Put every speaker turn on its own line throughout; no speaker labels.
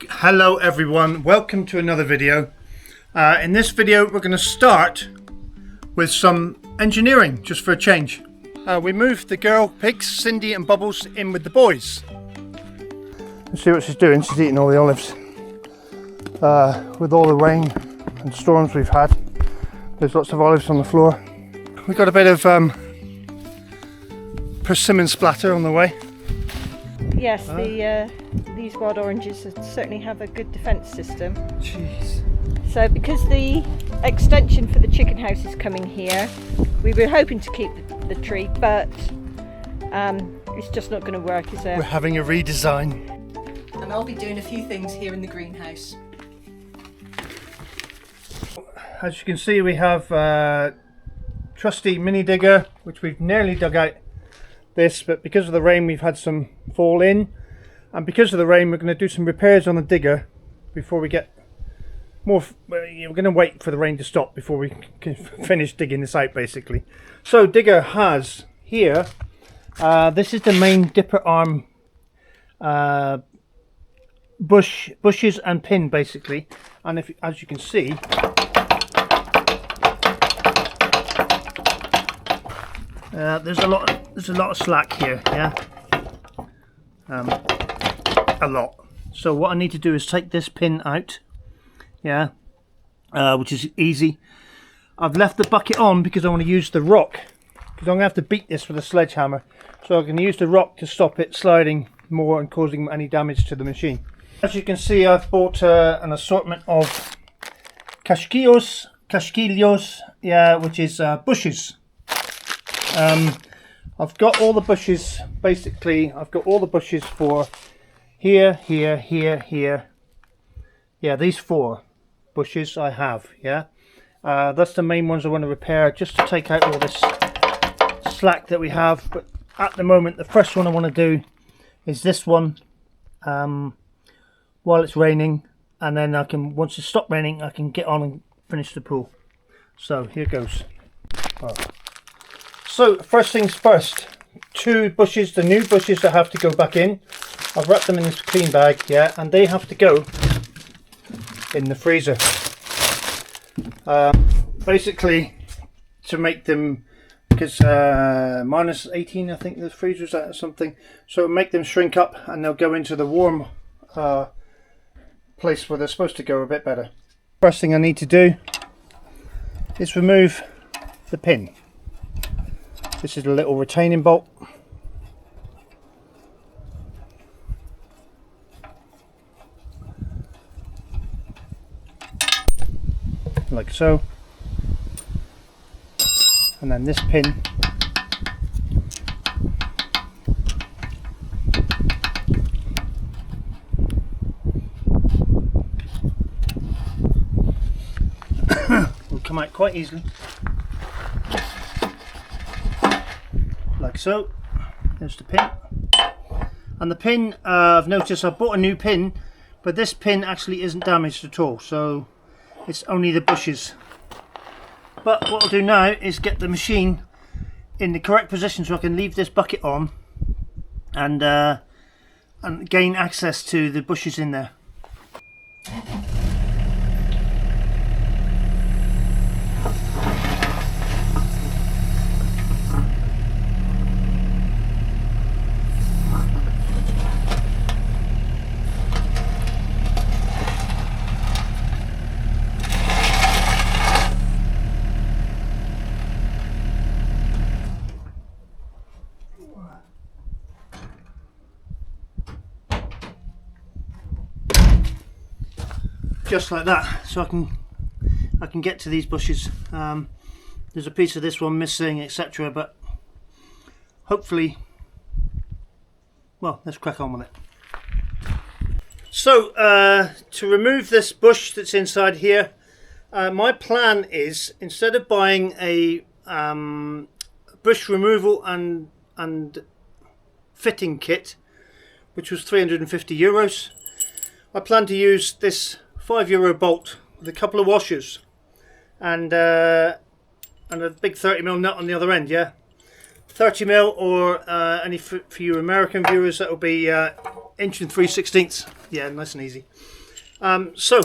Hello everyone, welcome to another video. In this video we're going to start with some engineering, just for a change. We moved the girl pigs, Cindy and Bubbles, in with the boys. Let's see what she's doing. She's eating all the olives. With all the rain and storms we've had, there's lots of olives on the floor. We got a bit of persimmon splatter on the way.
Yes, these wild oranges certainly have a good defence system.
Jeez.
So because the extension for the chicken house is coming here, we were hoping to keep the tree, but it's just not going to work, is it?
We're having a redesign.
And I'll be doing a few things here in the greenhouse.
As you can see, we have trusty mini digger, which we've nearly dug out this, but because of the rain we've had some fall in, and because of the rain we're going to do some repairs on the digger before we get more. We're going to wait for the rain to stop before we can finish digging this out, basically. So digger has here, this is the main dipper arm, bushes and pin, basically, and if, as you can see, there's a lot of slack here, yeah, a lot. So what I need to do is take this pin out, yeah, which is easy. I've left the bucket on because I want to use the rock, because I'm going to have to beat this with a sledgehammer, so I can use the rock to stop it sliding more and causing any damage to the machine. As you can see, I've bought an assortment of casquillos, yeah, which is bushes. I've got all the bushes, basically, I've got all the bushes for here. Yeah, these 4 bushes I have, yeah. That's the main ones I want to repair, just to take out all this slack that we have. But at the moment, the first one I want to do is this one, while it's raining, and then I can, once it stops raining, I can get on and finish the pool. So here goes. Oh. So first things first, 2 bushes, the new bushes that have to go back in. I've wrapped them in this clean bag, yeah, and they have to go in the freezer. Basically to make them, because minus 18 I think the freezer's at or something, so make them shrink up and they'll go into the warm place where they're supposed to go a bit better. First thing I need to do is remove the pin. This is a little retaining bolt. Like so. And then this pin. Will come out quite easily. Like so. There's the pin. And the pin, I've noticed I bought a new pin, but this pin actually isn't damaged at all, so it's only the bushes. But what I'll do now is get the machine in the correct position so I can leave this bucket on and gain access to the bushes in there. Just like that, so I can get to these bushes. There's a piece of this one missing, etc., but hopefully, well, let's crack on with it. So to remove this bush that's inside here, my plan is, instead of buying a bush removal and fitting kit, which was €350, I plan to use this €5 bolt with a couple of washers and a big 30mm nut on the other end, yeah. 30mm, or any for you American viewers, that'll be inch and 3/16. Yeah, nice and easy. So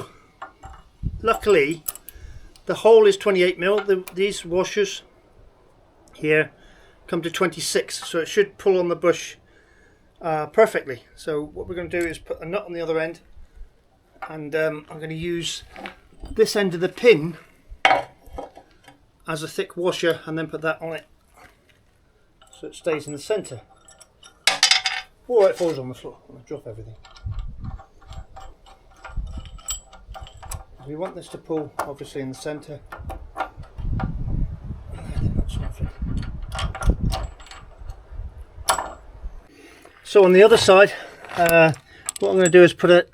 luckily the hole is 28mm. These washers here come to 26, so it should pull on the bush perfectly. So what we're going to do is put a nut on the other end, and I'm going to use this end of the pin as a thick washer and then put that on it so it stays in the centre. Or it falls on the floor. I'm going to drop everything. We want this to pull obviously in the centre. So on the other side, what I'm going to do is put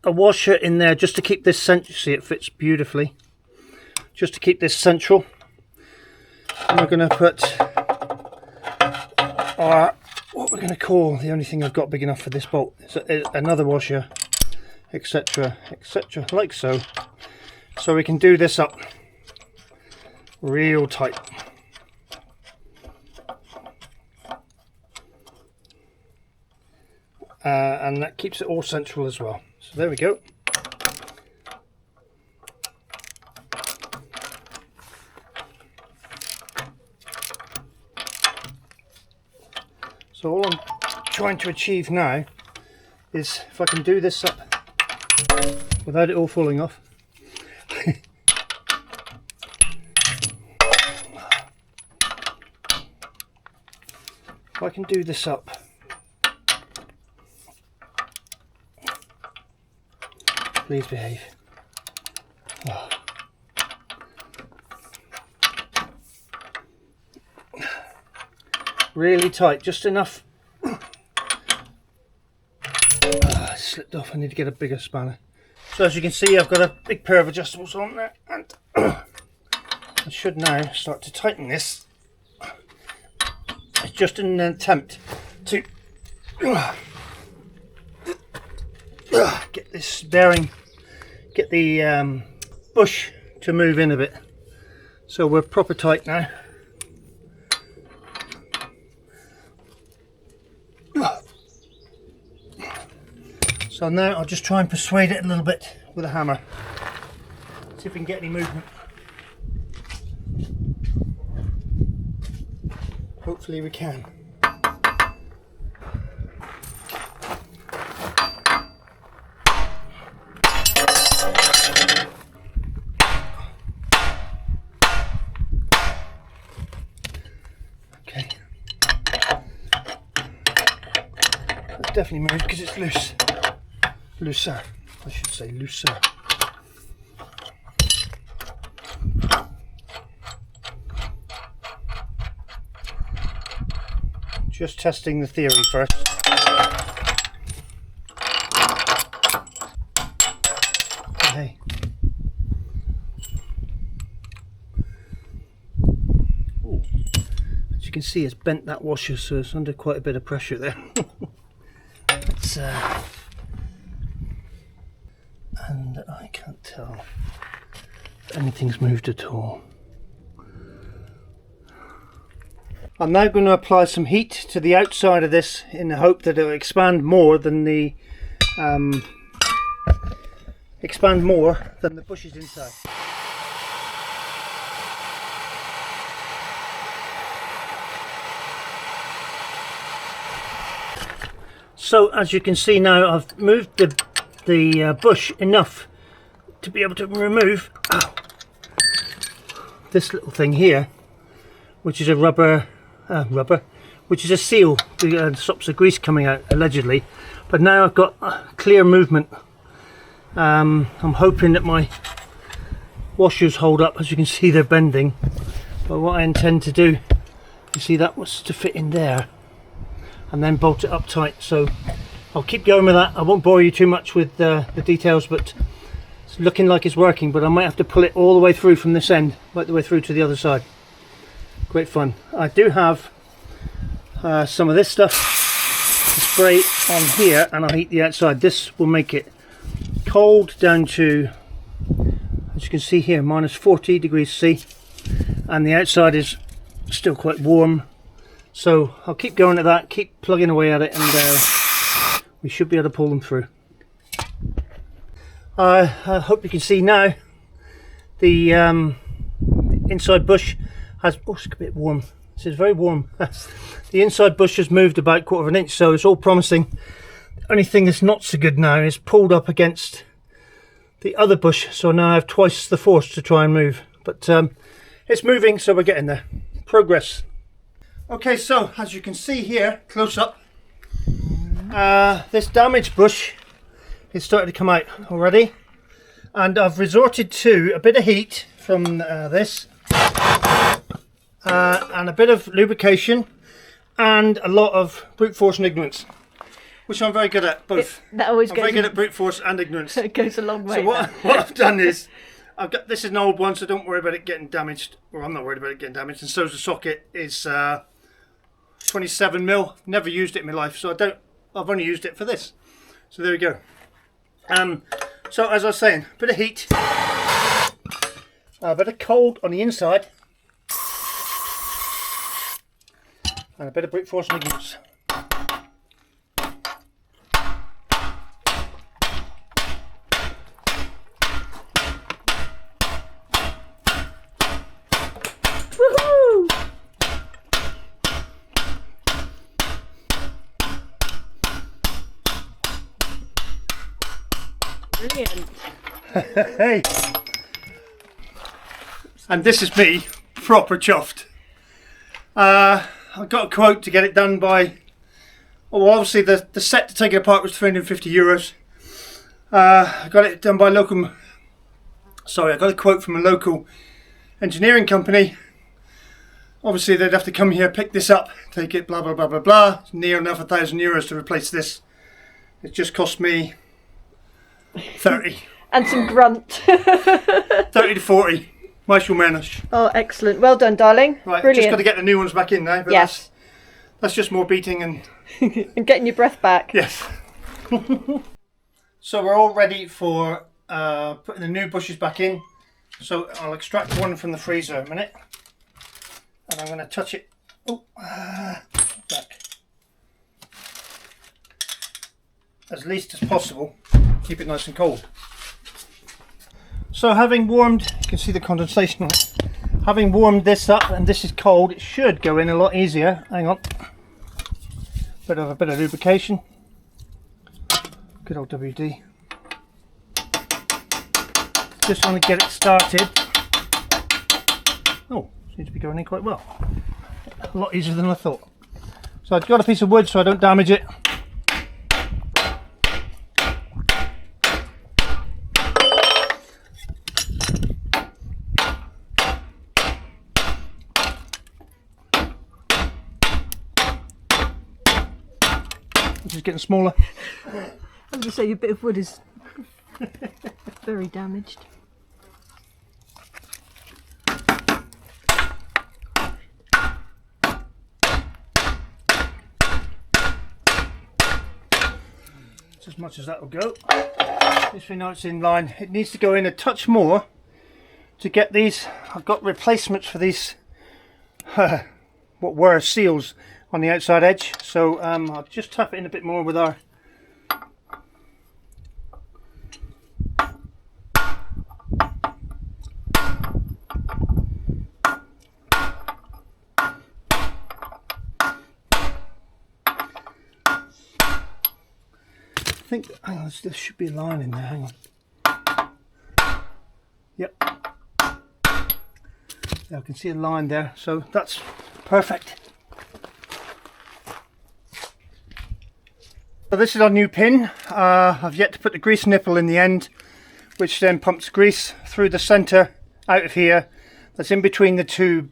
a washer in there just to keep this central. See, it fits beautifully. Just to keep this central. And we're going to put what we're going to call, the only thing I've got big enough for this bolt is another washer, etc, etc, like so. So we can do this up real tight. And that keeps it all central as well. So there we go. So all I'm trying to achieve now is, if I can do this up without it all falling off. If I can do this up please behave. Oh. Really tight, just enough. Slipped off, I need to get a bigger spanner. So as you can see, I've got a big pair of adjustables on there, and I should now start to tighten this. It's just in an attempt to get this bearing, get the bush to move in a bit. So we're proper tight now. So now I'll just try and persuade it a little bit with a hammer. See if we can get any movement. Hopefully we can. Okay. It's definitely moved because it's loose. Looser, I should say looser. Just testing the theory first. Okay. Ooh. As you can see, it's bent that washer, so it's under quite a bit of pressure there. Let's and I can't tell if anything's moved at all. I'm now going to apply some heat to the outside of this in the hope that it will expand more than the bushes inside. So as you can see now, I've moved the bush enough to be able to remove this little thing here, which is a which is a seal that stops the grease coming out, allegedly. But now I've got clear movement. I'm hoping that my washers hold up. As you can see, they're bending. But what I intend to do, you see, that was to fit in there and then bolt it up tight. So I'll keep going with that. I won't bore you too much with the details, but it's looking like it's working. But I might have to pull it all the way through from this end, right the way through to the other side. Great fun. I do have some of this stuff to spray on here, and I'll heat the outside. This will make it cold down to, as you can see here, minus 40 degrees C, and the outside is still quite warm. So I'll keep going at that, keep plugging away at it, and we should be able to pull them through. I hope you can see now the inside bush has, oh, it's a bit warm, this is very warm. The inside bush has moved about 1/4 of an inch, so it's all promising. The only thing that's not so good now is pulled up against the other bush, so now I have twice the force to try and move, but it's moving, so we're getting there. Progress. Okay, so as you can see here, close up, this damaged bush is starting to come out already, and I've resorted to a bit of heat from this and a bit of lubrication and a lot of brute force and ignorance, which I'm very good at, both.
That always
I'm
goes
very good at brute force and ignorance.
It goes a long way.
So what I've done is, this is an old one, so don't worry about it getting damaged. Well, I'm not worried about it getting damaged, and so's the socket. Is 27mm. Never used it in my life, so I've only used it for this. So there we go. So as I was saying, a bit of heat, a bit of cold on the inside, and a bit of brute force and ignorance.
Woohoo! Brilliant.
Hey! And this is me, proper chuffed. I got a quote to get it done by, well, obviously the set to take it apart was €350. I got it done by I got a quote from a local engineering company. Obviously they'd have to come here, pick this up, take it, blah blah blah blah blah. It's near enough €1,000 to replace this. It just cost me 30.
And some grunt.
30 to 40. Mais ou menos.
Oh, excellent. Well done, darling.
Right,
Brilliant.
just got to get the new ones back in now. But
Yes.
that's just more beating and
And getting your breath back.
yes. So we're all ready for putting the new bushes back in. So I'll extract one from the freezer a minute, and I'm going to touch it. Oh, back as least as possible. Keep it nice and cold. So having warmed, you can see the condensation on it. Having warmed this up, and this is cold, it should go in a lot easier. Hang on. A bit of lubrication. Good old WD. Just want to get it started. Oh, seems to be going in quite well. A lot easier than I thought. So I've got a piece of wood so I don't damage it. This is getting smaller.
I was going to say your bit of wood is very damaged.
That's as much as that will go. This we know it's in line. It needs to go in a touch more to get these. I've got replacements for these what were seals on the outside edge, so I'll just tap it in a bit more with our I think, hang on, there should be a line in there, hang on. Yep. Yeah, I can see a line there, so that's perfect. So this is our new pin. I've yet to put the grease nipple in the end, which then pumps grease through the centre out of here. That's in between the two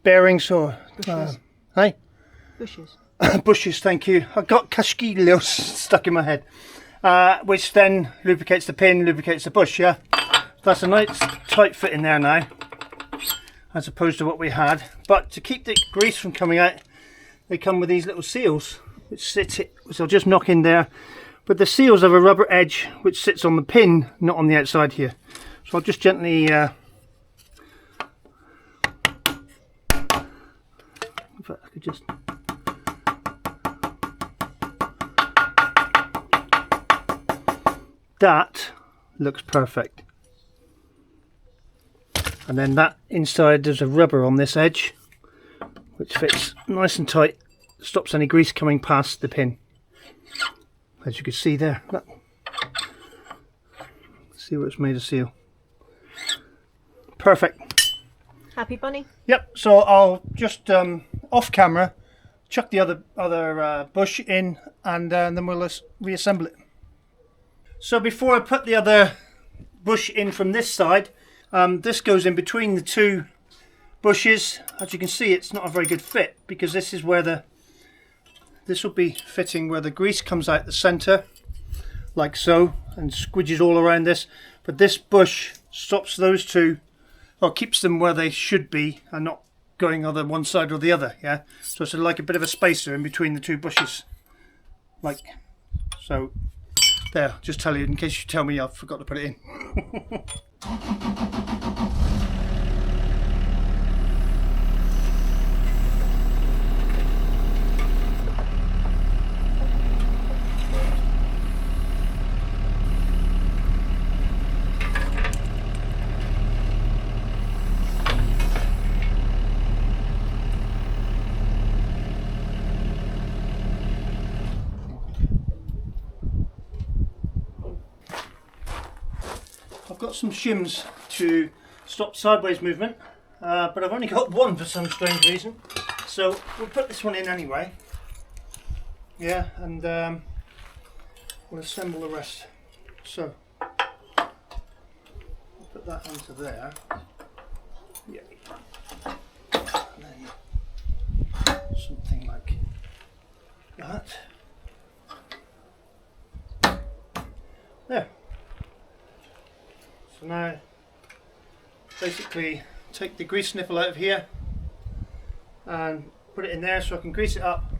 bearings or... hey?
Bushes.
Bushes, thank you. I've got casquillos stuck in my head, which then lubricates the pin, lubricates the bush, yeah? That's a nice tight fit in there now, as opposed to what we had. But to keep the grease from coming out, they come with these little seals, which I'll just knock in there. But the seals have a rubber edge, which sits on the pin, not on the outside here. So I'll just gently... if I could just... that looks perfect. And then that inside, there's a rubber on this edge which fits nice and tight, stops any grease coming past the pin, as you can see there. Look. See where it's made of seal. Perfect.
Happy bunny?
Yep, so I'll just off camera chuck the other bush in, and then we'll reassemble it. So before I put the other bush in from this side, this goes in between the two bushes. As you can see, it's not a very good fit, because this is where this will be fitting where the grease comes out the center, like so, and squidges all around this. But this bush stops those two, or keeps them where they should be, and not going either one side or the other. Yeah, so it's like a bit of a spacer in between the two bushes, like so. There, just tell you in case you tell me I forgot to put it in. I've got some shims to stop sideways movement, but I've only got one for some strange reason, so we'll put this one in anyway. Yeah, and we'll assemble the rest. So I'll put that onto there. Yeah, and then something like that. There. So now, basically take the grease sniffer out of here and put it in there so I can grease it up,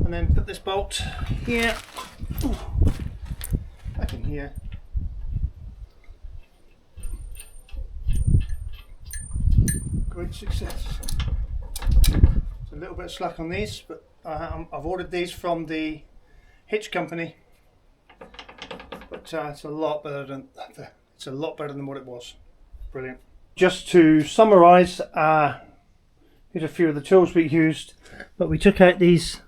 and then put this bolt here, back in here. Great success. It's a little bit of slack on these, but I've ordered these from the hitch company, but it's a lot better than what it was. Brilliant. Just to summarise, here's a few of the tools we used. But we took out these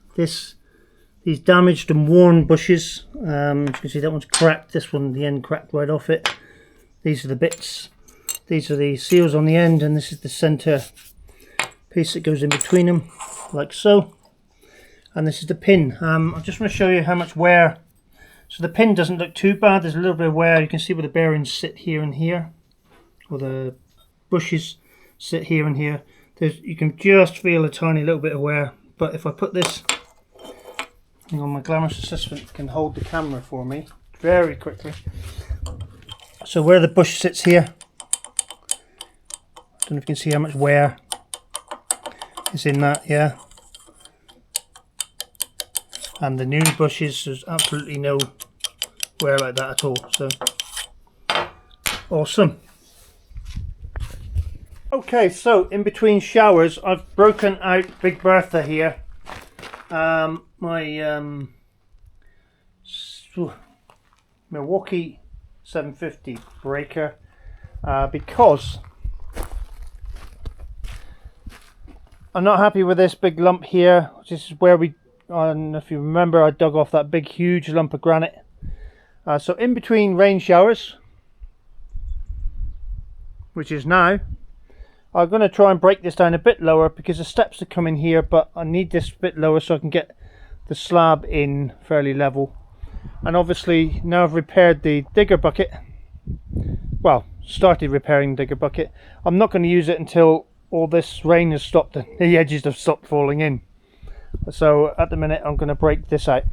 damaged and worn bushes. As you can see, that one's cracked. This one, the end cracked right off it. These are the bits. These are the seals on the end, and this is the centre piece that goes in between them, like so. And this is the pin. I just want to show you how much wear. So the pin doesn't look too bad. There's a little bit of wear. You can see where the bearings sit here and here, or the bushes sit here and here. You can just feel a tiny little bit of wear. But if I put this, hang on, my glamorous assistant can hold the camera for me very quickly. So where the bush sits here, I don't know if you can see how much wear is in that, yeah. And the new bushes, there's absolutely no wear like that at all. So awesome. Okay, so in between showers, I've broken out Big Bertha here. My Milwaukee 750 breaker, because I'm not happy with this big lump here. This is where and if you remember, I dug off that big huge lump of granite. So in between rain showers, which is now, I'm going to try and break this down a bit lower, because the steps are coming here, but I need this a bit lower so I can get the slab in fairly level. And obviously now I've repaired the digger bucket, well, started repairing the digger bucket, I'm not going to use it until all this rain has stopped and the edges have stopped falling in. So at the minute I'm going to break this out.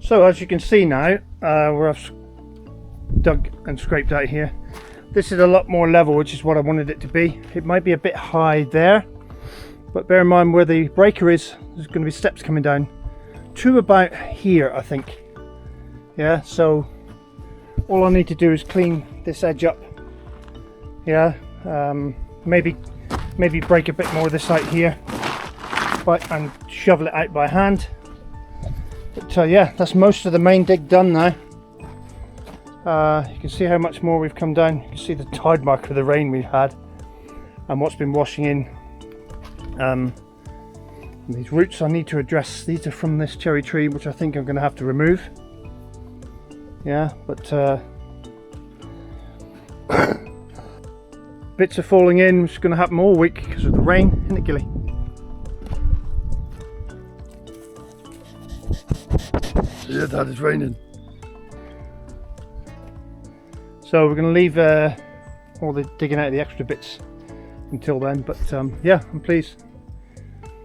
So as you can see now, where I've dug and scraped out here, this is a lot more level, which is what I wanted it to be. It might be a bit high there, but bear in mind where the breaker is, there's going to be steps coming down to about here, I think. Yeah, so all I need to do is clean this edge up. Yeah, maybe break a bit more of this out here, and shovel it out by hand. But yeah, that's most of the main dig done now. You can see how much more we've come down. You can see the tide mark of the rain we've had and what's been washing in. These roots I need to address. These are from this cherry tree, which I think I'm going to have to remove. Yeah, but bits are falling in, which is going to happen all week because of the rain, isn't it, Gilly? Yeah, Dad, it's raining. So we're going to leave all the digging out of the extra bits until then, but yeah, I'm pleased.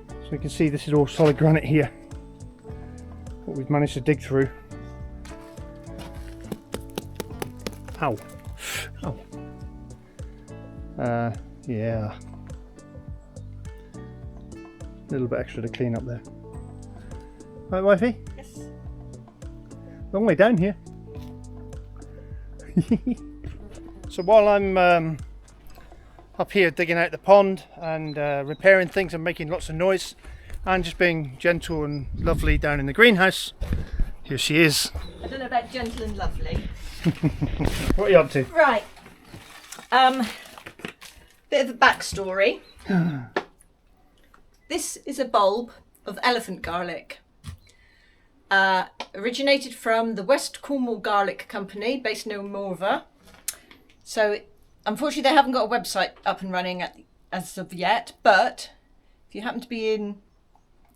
So you can see this is all solid granite here, what we've managed to dig through. Ow. Oh. Yeah. A little bit extra to clean up there. Right, wifey?
Yes.
Long way down here. So while I'm up here digging out the pond and repairing things and making lots of noise and just being gentle and lovely down in the greenhouse, here she is.
I don't know about gentle and lovely.
What are you up to?
Right. Bit of a backstory. This is a bulb of elephant garlic. Originated from the West Cornwall Garlic Company, based near Morva. So, unfortunately, they haven't got a website up and running as of yet. But if you happen to be in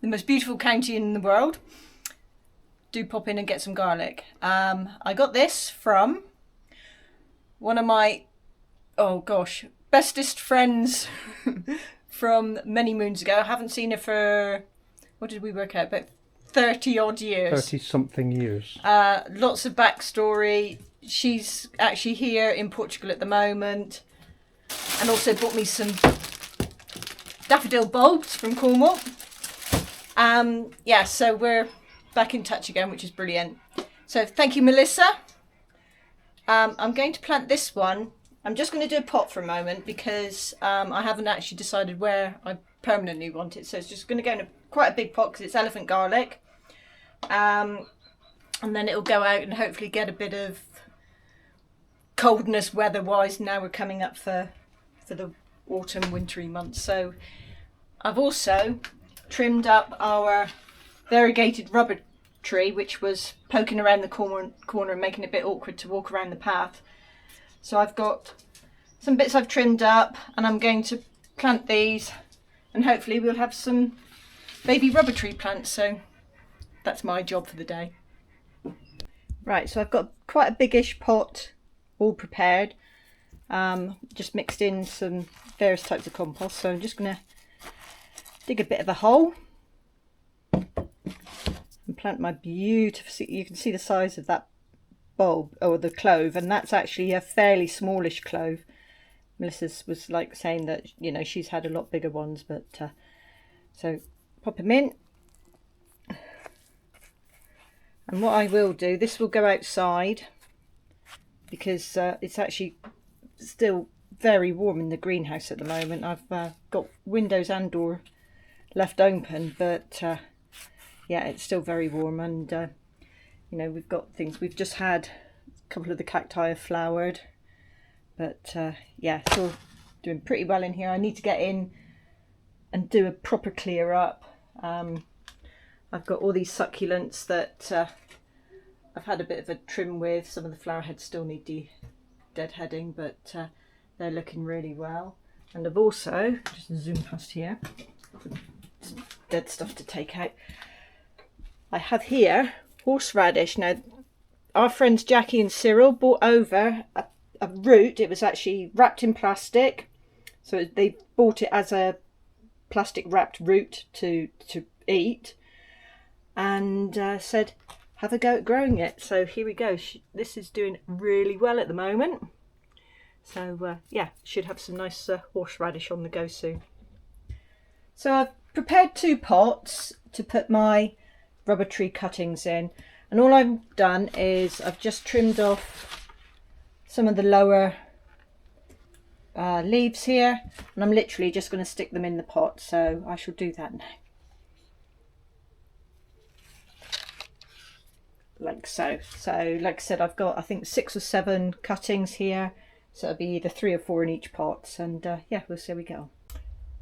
the most beautiful county in the world, do pop in and get some garlic. I got this from one of my, oh gosh, bestest friends from many moons ago. I haven't seen her for, what did we work out, about 30 odd years.
30 something years.
Lots of backstory. She's actually here in Portugal at the moment, and also bought me some daffodil bulbs from Cornwall. Yeah, so we're back in touch again, which is brilliant. So thank you, Melissa. I'm going to plant this one. I'm just going to do a pot for a moment because I haven't actually decided where I permanently want it. So it's just going to go in quite a big pot because it's elephant garlic. And then it'll go out and hopefully get a bit of coldness weather-wise. Now we're coming up for the autumn, wintry months. So I've also trimmed up our variegated rubber tree, which was poking around the corner and making it a bit awkward to walk around the path. So I've got some bits I've trimmed up, and I'm going to plant these, and hopefully we'll have some baby rubber tree plants. So that's my job for the day. Right, so I've got quite a biggish pot all prepared. Just mixed in some various types of compost. So I'm just going to dig a bit of a hole and plant my beautiful, you can see the size of that bulb, or the clove, and that's actually a fairly smallish clove. Melissa was like saying that, you know, she's had a lot bigger ones, but so pop them in. And what I will do, this will go outside because it's actually still very warm in the greenhouse at the moment. I've got windows and door left open, but yeah, it's still very warm, and you know, we've got things, we've just had a couple of the cacti have flowered, but yeah, it's all doing pretty well in here. I need to get in and do a proper clear up. I've got all these succulents that I've had a bit of a trim with. Some of the flower heads still need deadheading, but they're looking really well. And I've also, just zoom past here, some dead stuff to take out. I have here horseradish. Now, our friends Jackie and Cyril brought over a root. It was actually wrapped in plastic, so they bought it as a plastic wrapped root to eat, and said, have a go at growing it. So here we go. This is doing really well at the moment. So yeah, should have some nice horseradish on the go soon. So I've prepared 2 pots to put my rubber tree cuttings in, and all I've done is I've just trimmed off some of the lower leaves here, and I'm literally just going to stick them in the pot, so I shall do that now. Like so. So like I said, I've got I think 6 or 7 cuttings here, so it'll be either 3 or 4 in each pot, and yeah, we'll see how we go.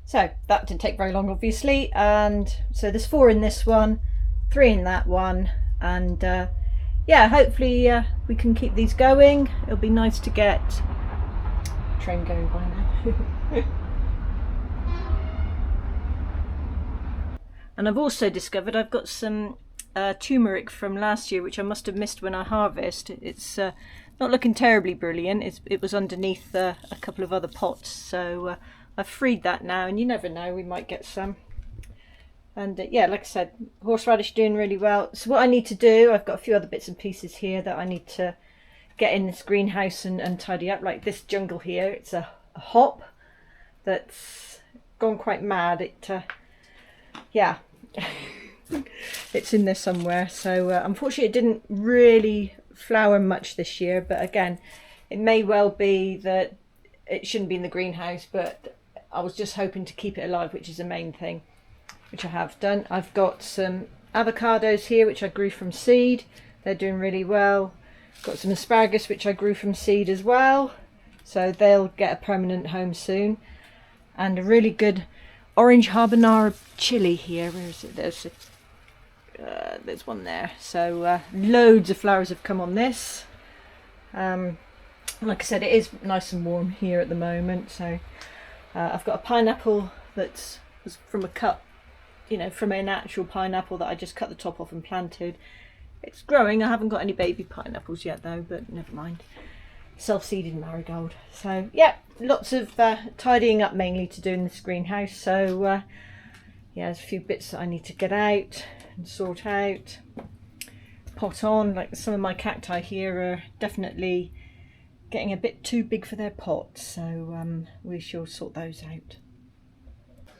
So that didn't take very long, obviously, and so there's 4 in this one, 3 in that one, and yeah, hopefully we can keep these going. It'll be nice to get train going by now. And I've also discovered I've got some turmeric from last year, which I must have missed when I harvest. It's not looking terribly brilliant. It was underneath a couple of other pots, so I've freed that now, and you never know, we might get some. And yeah, like I said, horseradish doing really well. So what I need to do, I've got a few other bits and pieces here that I need to get in this greenhouse and tidy up, like this jungle here. It's a hop that's gone quite mad. Yeah, it's in there somewhere. So unfortunately it didn't really flower much this year, but again, it may well be that it shouldn't be in the greenhouse, but I was just hoping to keep it alive, which is the main thing, which I have done. I've got some avocados here which I grew from seed. They're doing really well. Got some asparagus which I grew from seed as well, so they'll get a permanent home soon. And a really good orange habanero chili here. Where is it? There's one there. So loads of flowers have come on this. Like I said, it is nice and warm here at the moment. So I've got a pineapple that was from a cut, you know, from an actual pineapple that I just cut the top off and planted. It's growing. I haven't got any baby pineapples yet though, but never mind. Self-seeded marigold. So yeah, lots of tidying up mainly to do in this greenhouse. So yeah, there's a few bits that I need to get out and sort out, pot on. Like some of my cacti here are definitely getting a bit too big for their pots, so we shall sort those out.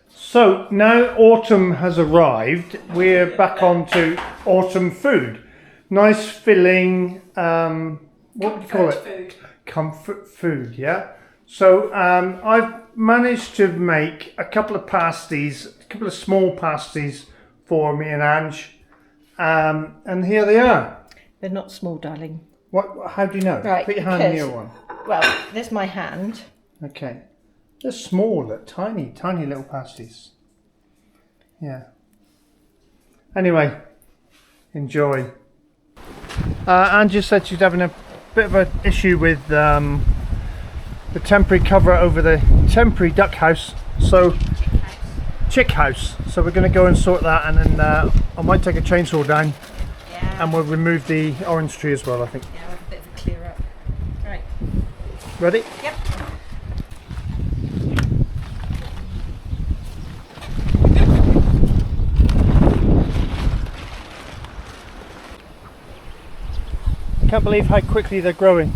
So now autumn has arrived, we're back on to autumn food. Nice filling, what do you call it?
Food.
Comfort food, yeah. So I've managed to make a couple of pasties, a couple of small pasties for me and Ange, and here they are.
They're not small, darling.
What? How do you know?
Right,
Put your hand near one.
Well, there's my hand.
Okay. They're small, they're tiny, tiny little pasties. Yeah. Anyway, enjoy. Anne just said she's having a bit of an issue with the temporary cover over the temporary duck house. So, chick house. So we're going to go and sort that, and then I might take a chainsaw down, and we'll remove the orange tree as well, I think.
Yeah, we'll have a bit of a clear up. Right.
Ready?
Yep.
Can't believe how quickly they're growing.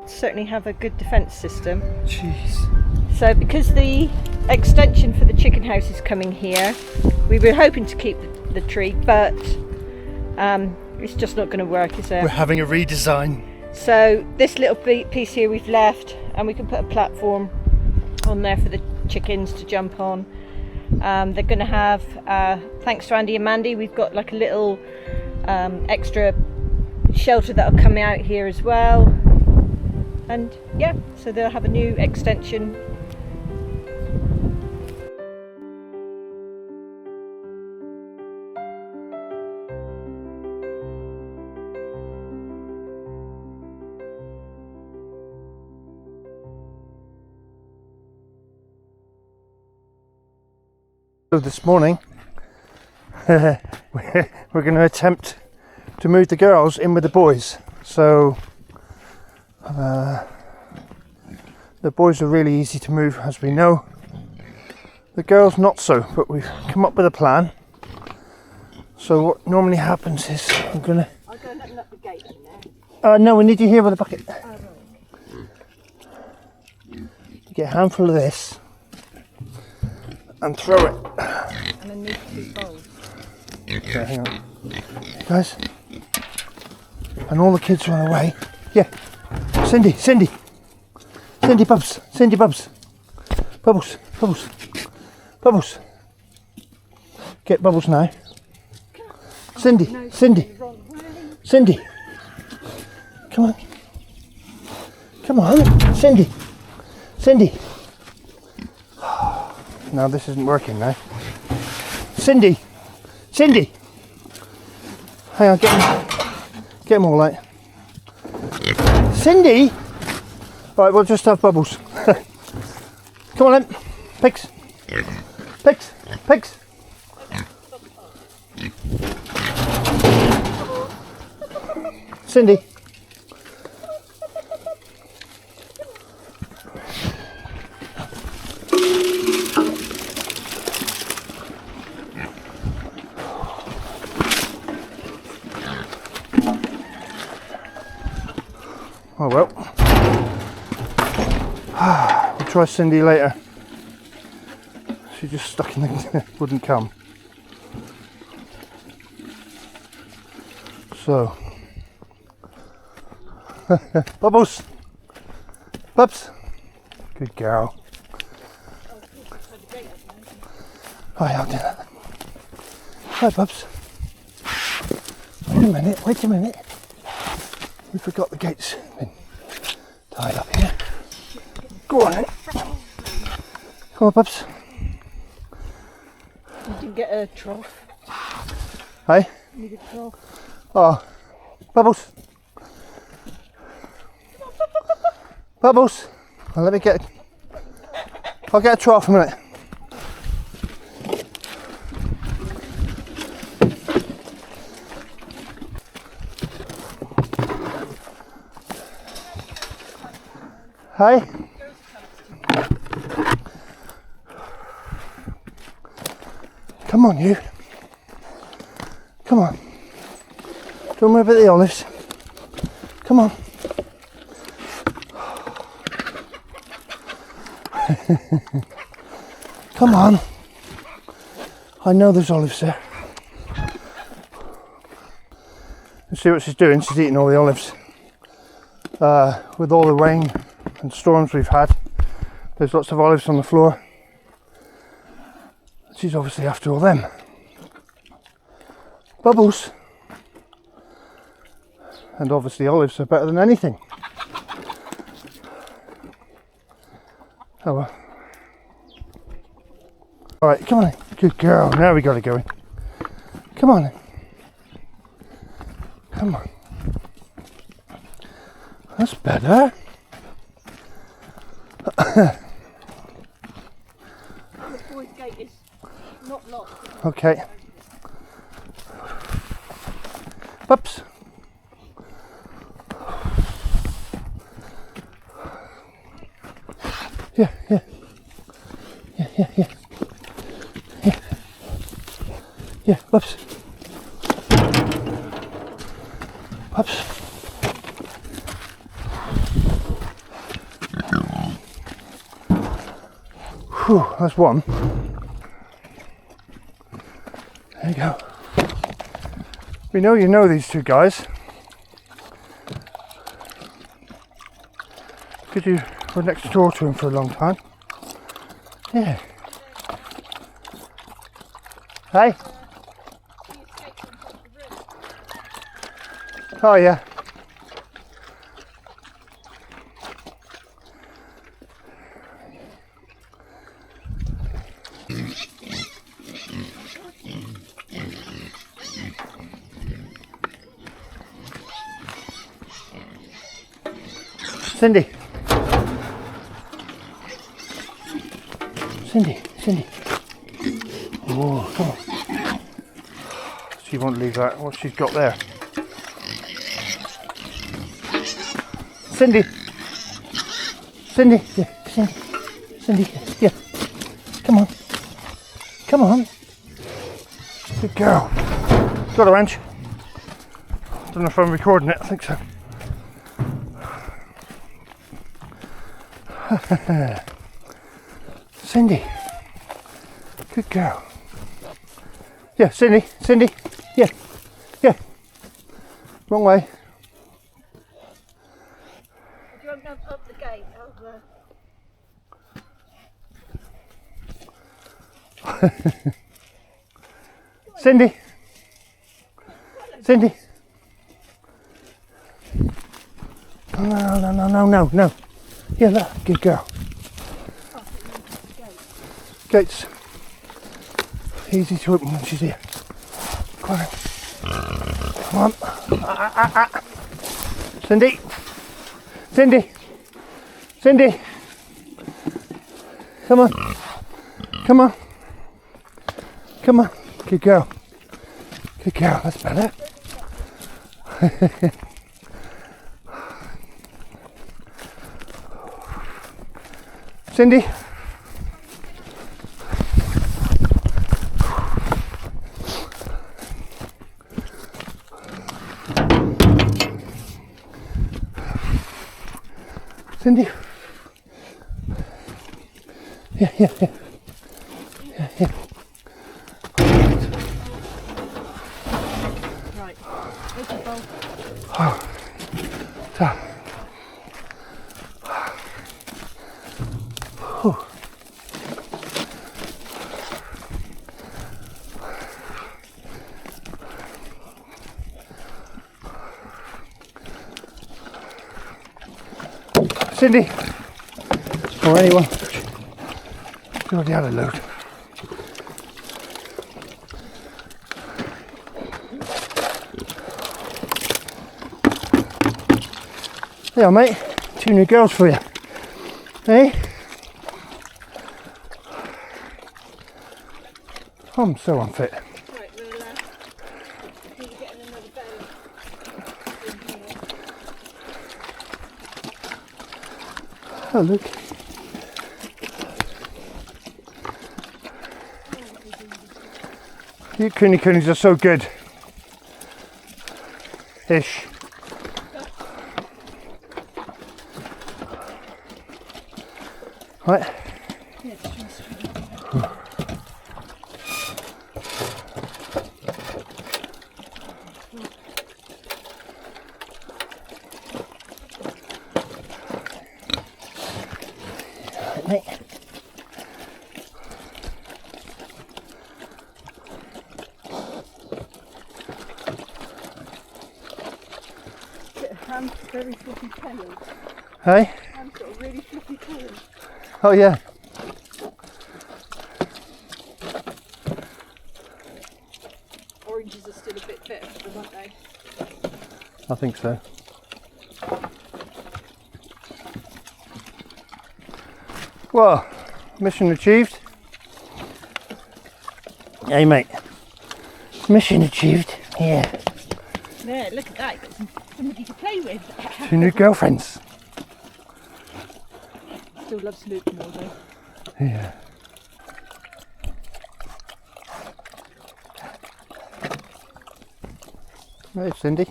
certainly have a good defence system.
Jeez.
So because the extension for the chicken house is coming here, we were hoping to keep the tree, but it's just not going to work, is
We're
it?
having a redesign.
So this little piece here we've left, and we can put a platform on there for the chickens to jump on. They're going to have, thanks to Andy and Mandy, we've got like a little extra shelter that'll come out here as well. And yeah, so they'll have a new extension.
So this morning we're going to attempt to move the girls in with the boys. So the boys are really easy to move, as we know. The girls not so, but we've come up with a plan. So what normally happens is I'm going to...
I'll go and open up the gate in there.
no, we need you here with a bucket. Get a handful of this and throw it.
And then need 2 bowls.
Okay, hang on. Guys. And all the kids run away. Yeah. Cindy. Bubs. Bubbles. Get Bubbles now. Cindy. Come on. Cindy. Now this isn't working now. Cindy. Hang on, get them all out. Cindy. Right, we'll just have Bubbles. Come on then. Pigs. Cindy. Oh well. We'll try Cindy later. She just stuck in the wouldn't come. So Bubbles. Bubs. Good girl. Hi, I'll do that. Hi Bubs. Wait a minute. We forgot the gates been tied up here. Go on then. Come on, Bubs.
You can get a trough.
Hey?
Need a trough.
Oh, Bubbles. Bubbles. Well, let me get. I'll get a trough in a minute. Hi. Come on, you. Come on. Don't worry about the olives. Come on. Come on. I know there's olives there. You see what she's doing? She's eating all the olives. With all the rain and storms we've had, there's lots of olives on the floor. She's obviously after all them. Bubbles. And obviously olives are better than anything. Oh well. Alright, come on in. Good girl. Now we got it going. Come on in. Come on. That's better.
The boys' gate is not locked.
Okay. Whoops. Yeah. Whoops. Whew, that's one. There you go. We know you know these two guys. Because you were next door to him for a long time. Yeah. Hey? Oh yeah. Cindy. Cindy. Oh, come on. She won't leave that. What she's got there. Cindy. Yeah, Cindy. Yeah. Come on. Good girl. Got a wrench. Don't know if I'm recording it. I think so. Cindy. Good girl. Yeah, Cindy. Yeah. Wrong way.
If you want to up the gate,
Cindy. No. Yeah, look, good girl. Gates easy to open when she's here. Come on. Cindy. Come on. Good girl. That's better. Cindy. Yeah.
right. Where's your bowl?
Cindy, or anyone. She already had a load. Yeah, mate, 2 new girls for you. Hey? I'm so unfit.
Right, we'll need to get in another belly.
Oh, look. You coonies are so good. Ish. Right. Mate.
Ham's very fluffy tail.
Hey?
Ham's got a really fluffy tail.
Oh yeah.
Oranges are still a bit better for them, aren't they?
I think so. Well, mission achieved. Hey mate. Mission achieved. Yeah.
There, look at that. Got somebody to play with.
2 new girlfriends.
Still loves Luke more though.
Yeah. Hey Cindy.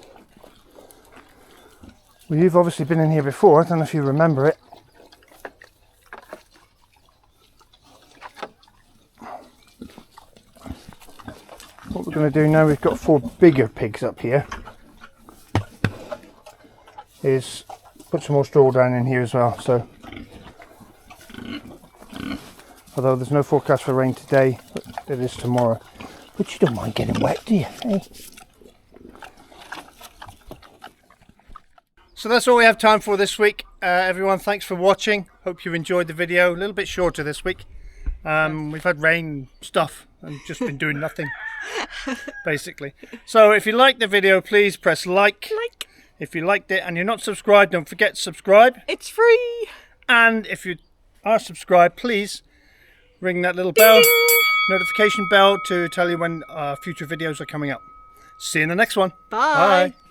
Well, you've obviously been in here before. I don't know if you remember it. what we're going to do now, we've got 4 bigger pigs up here, is put some more straw down in here as well. So although there's no forecast for rain today, but it is tomorrow. But you don't mind getting wet, do you? Hey? So that's all we have time for this week. Everyone, thanks for watching. Hope you enjoyed the video. A little bit shorter this week. We've had rain stuff and just been doing nothing, basically. So if you liked the video, please press like. If you liked it and you're not subscribed, don't forget to subscribe.
It's free.
And if you are subscribed, please ring that little bell, notification bell, to tell you when future videos are coming up. See you in the next one.
Bye.
Bye.